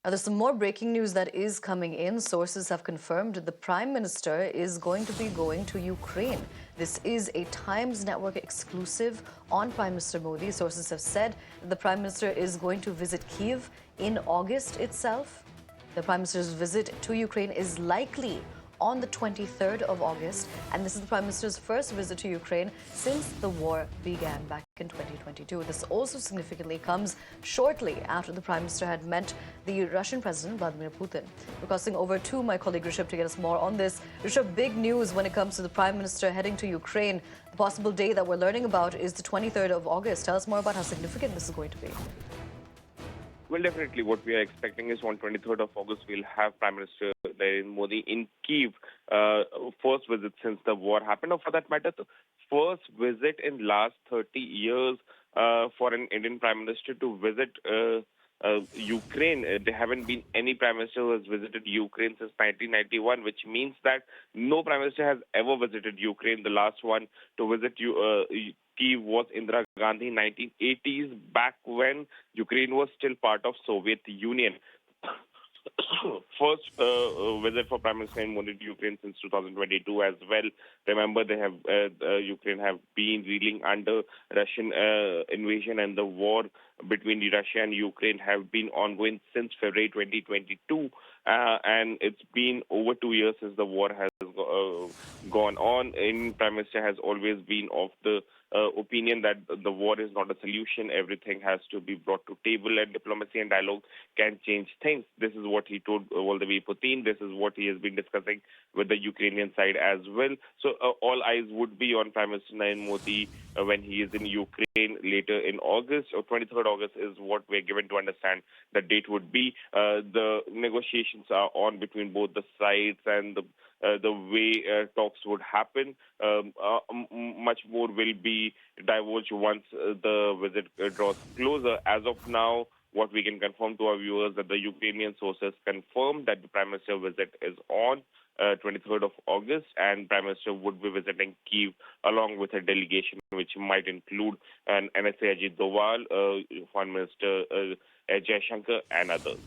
Now, there's some more breaking news that is coming in. Sources have confirmed the Prime Minister is going to be going to Ukraine. This is a Times Network exclusive on Prime Minister Modi. Sources have said that the Prime Minister is going to visit Kyiv in August itself. The Prime Minister's visit to Ukraine is likely on the 23rd of August, and this is the Prime Minister's first visit to Ukraine since the war began back in 2022. This also significantly comes shortly after the Prime Minister had met the Russian President Vladimir Putin. We're crossing over to my colleague Rishabh to get us more on this. Rishabh, big news when it comes to the Prime Minister heading to Ukraine. The possible day that we're learning about is the 23rd of August. Tell us more about how significant this is going to be. Well, definitely what we are expecting is on 23rd of August, we'll have Prime Minister Narendra Modi in Kyiv. First visit since the war happened, or for that matter, the first visit in last 30 years for an Indian Prime Minister to visit Ukraine. There haven't been any Prime Minister who has visited Ukraine since 1991, which means that no Prime Minister has ever visited Ukraine. The last one to visit Kyiv was Indira Gandhi in 1980s, back when Ukraine was still part of Soviet Union. First visit for Prime Minister Modi to Ukraine since 2022 as well. Remember, they have Ukraine have been reeling under Russian invasion, and the war between Russia and Ukraine have been ongoing since February 2022, and it's been over 2 years since the war has gone on. Indian Prime Minister has always been of the opinion that the war is not a solution. Everything has to be brought to table, and diplomacy and dialogue can change things. This is what he told Vladimir Putin. This is what he has been discussing with the Ukrainian side as well. So all eyes would be on Prime Minister Narendra Modi when he is in Ukraine later in August, or 23rd August is what we're given to understand the date would be. The negotiations are on between both the sides, and the way talks would happen. Much more will be divulged once the visit draws closer. As of now, what we can confirm to our viewers that the Ukrainian sources confirm that the Prime Minister visit is on 23rd of August, and Prime Minister would be visiting Kyiv along with a delegation which might include an NSA Ajit Doval, Foreign Minister Jaishankar, and others.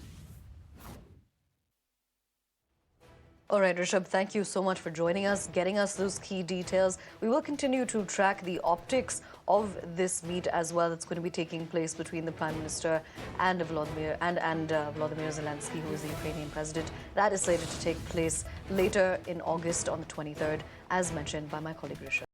All right, Rishabh, thank you so much for joining us, getting us those key details. We will continue to track the optics of this meet as well. It's going to be taking place between the Prime Minister and Vladimir Zelensky, who is the Ukrainian president. That is slated to take place later in August on the 23rd, as mentioned by my colleague Rishabh.